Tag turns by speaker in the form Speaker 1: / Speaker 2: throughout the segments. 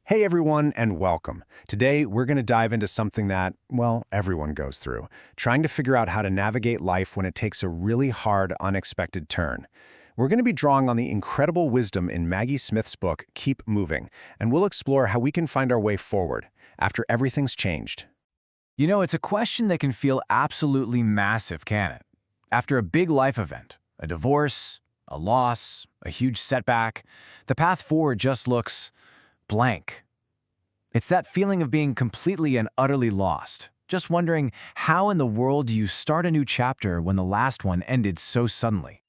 Speaker 1: Hey everyone, and welcome. Today, we're going to dive into something that, well, everyone goes through, trying to figure out how to navigate life when it takes a really hard, unexpected turn. We're going to be drawing on the incredible wisdom in Maggie Smith's book, Keep Moving, and we'll explore how we can find our way forward after everything's changed.
Speaker 2: You know, it's a question that can feel absolutely massive, can it? After a big life event, a divorce, a loss, a huge setback, the path forward just looks blank. It's that feeling of being completely and utterly lost, just wondering how in the world do you start a new chapter when the last one ended so suddenly?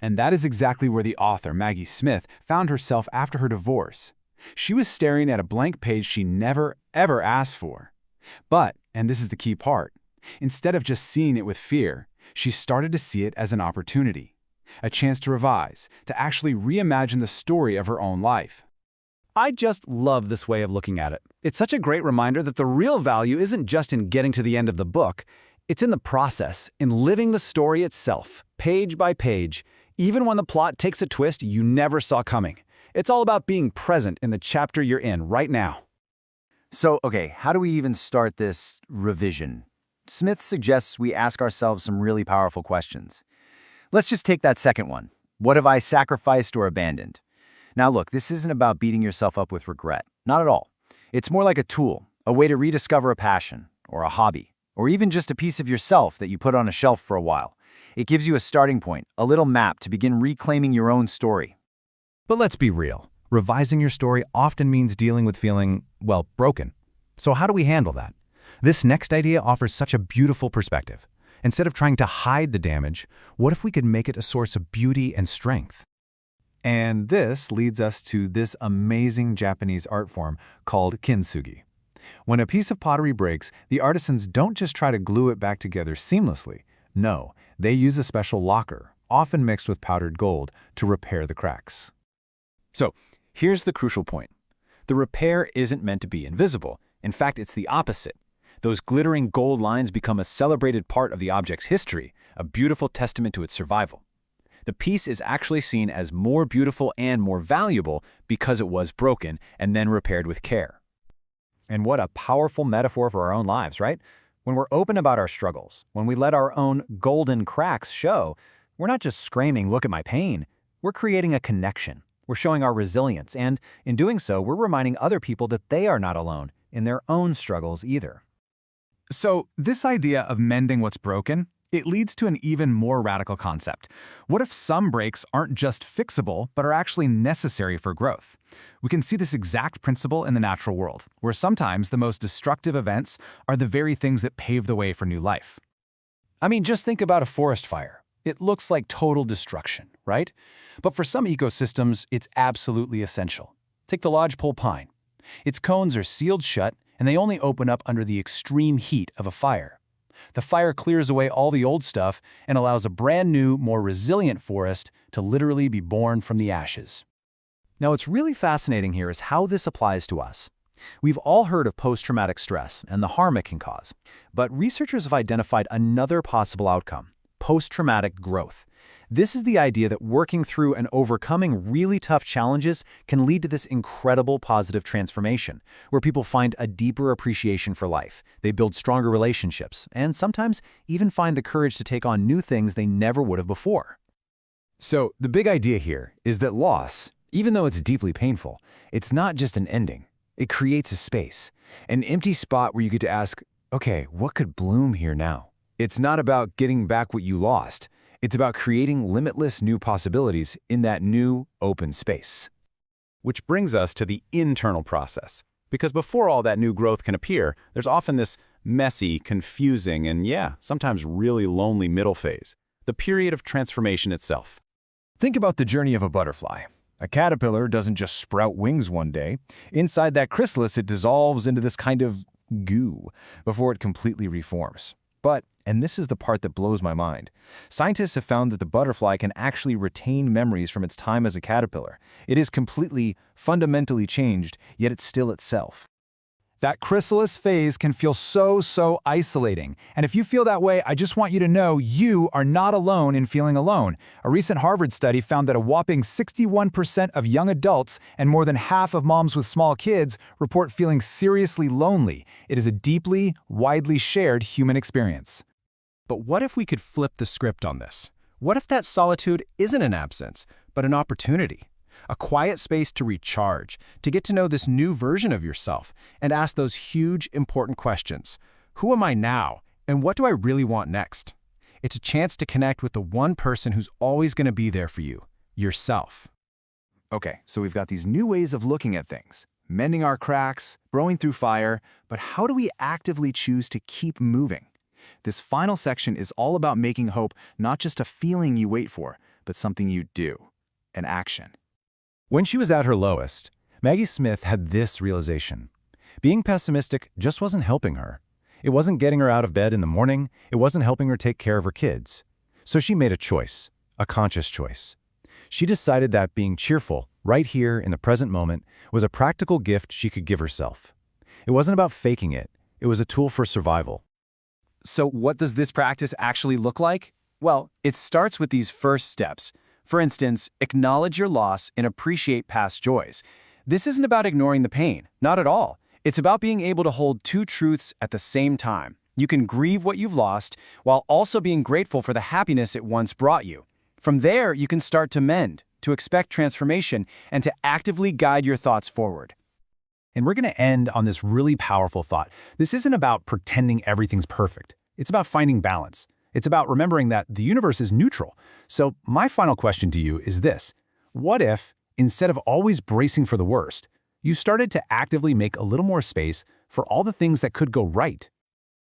Speaker 3: And that is exactly where the author, Maggie Smith, found herself after her divorce. She was staring at a blank page she never, ever asked for. But, and this is the key part, instead of just seeing it with fear, she started to see it as an opportunity, a chance to revise, to actually reimagine the story of her own life.
Speaker 4: I just love this way of looking at it. It's such a great reminder that the real value isn't just in getting to the end of the book. It's in the process, in living the story itself, page by page, even when the plot takes a twist you never saw coming. It's all about being present in the chapter you're in right now.
Speaker 2: So, how do we even start this revision? Smith suggests we ask ourselves some really powerful questions. Let's just take that second one. What have I sacrificed or abandoned? Now look, this isn't about beating yourself up with regret. Not at all. It's more like a tool, a way to rediscover a passion, or a hobby, or even just a piece of yourself that you put on a shelf for a while. It gives you a starting point, a little map to begin reclaiming your own story.
Speaker 3: But let's be real. Revising your story often means dealing with feeling, well, broken. So how do we handle that? This next idea offers such a beautiful perspective. Instead of trying to hide the damage, what if we could make it a source of beauty and strength? And this leads us to this amazing Japanese art form called kintsugi. When a piece of pottery breaks, the artisans don't just try to glue it back together seamlessly. No, they use a special lacquer, often mixed with powdered gold, to repair the cracks.
Speaker 4: So, here's the crucial point. The repair isn't meant to be invisible. In fact, it's the opposite. Those glittering gold lines become a celebrated part of the object's history, a beautiful testament to its survival. The piece is actually seen as more beautiful and more valuable because it was broken and then repaired with care.
Speaker 1: And what a powerful metaphor for our own lives, right? When we're open about our struggles, when we let our own golden cracks show, we're not just screaming, "Look at my pain." We're creating a connection. We're showing our resilience, and in doing so, we're reminding other people that they are not alone in their own struggles either.
Speaker 3: So this idea of mending what's broken, it leads to an even more radical concept. What if some breaks aren't just fixable, but are actually necessary for growth? We can see this exact principle in the natural world, where sometimes the most destructive events are the very things that pave the way for new life.
Speaker 1: I mean, just think about a forest fire. It looks like total destruction, right? But for some ecosystems, it's absolutely essential. Take the lodgepole pine. Its cones are sealed shut, and they only open up under the extreme heat of a fire. The fire clears away all the old stuff and allows a brand new, more resilient forest to literally be born from the ashes. Now, what's really fascinating here is how this applies to us. We've all heard of post-traumatic stress and the harm it can cause, but researchers have identified another possible outcome: post-traumatic growth. This is the idea that working through and overcoming really tough challenges can lead to this incredible positive transformation, where people find a deeper appreciation for life, they build stronger relationships, and sometimes even find the courage to take on new things they never would have before. So, the big idea here is that loss, even though it's deeply painful, it's not just an ending. It creates a space, an empty spot where you get to ask, okay, what could bloom here now? It's not about getting back what you lost. It's about creating limitless new possibilities in that new, open space. Which brings us to the internal process. Because before all that new growth can appear, there's often this messy, confusing, and sometimes really lonely middle phase, the period of transformation itself. Think about the journey of a butterfly. A caterpillar doesn't just sprout wings one day. Inside that chrysalis, it dissolves into this kind of goo before it completely reforms. But, and this is the part that blows my mind, scientists have found that the butterfly can actually retain memories from its time as a caterpillar. It is completely, fundamentally changed, yet it's still itself. That chrysalis phase can feel so isolating. And if you feel that way, I just want you to know you are not alone in feeling alone. A recent Harvard study found that a whopping 61% of young adults and more than half of moms with small kids report feeling seriously lonely. It is a deeply, widely shared human experience.
Speaker 5: But what if we could flip the script on this? What if that solitude isn't an absence, but an opportunity? A quiet space to recharge, to get to know this new version of yourself, and ask those huge, important questions. Who am I now, and what do I really want next? It's a chance to connect with the one person who's always going to be there for you, yourself.
Speaker 2: Okay, so we've got these new ways of looking at things, mending our cracks, growing through fire, but how do we actively choose to keep moving? This final section is all about making hope not just a feeling you wait for, but something you do, an action.
Speaker 3: When she was at her lowest, Maggie Smith had this realization. Being pessimistic just wasn't helping her. It wasn't getting her out of bed in the morning. It wasn't helping her take care of her kids. So she made a choice, a conscious choice. She decided that being cheerful, right here in the present moment, was a practical gift she could give herself. It wasn't about faking it. It was a tool for survival.
Speaker 2: So what does this practice actually look like? Well, it starts with these first steps. For instance, acknowledge your loss and appreciate past joys. This isn't about ignoring the pain, not at all. It's about being able to hold two truths at the same time. You can grieve what you've lost while also being grateful for the happiness it once brought you. From there, you can start to mend, to expect transformation, and to actively guide your thoughts forward.
Speaker 3: And we're going to end on this really powerful thought. This isn't about pretending everything's perfect. It's about finding balance. It's about remembering that the universe is neutral. So my final question to you is this. What if, instead of always bracing for the worst, you started to actively make a little more space for all the things that could go right?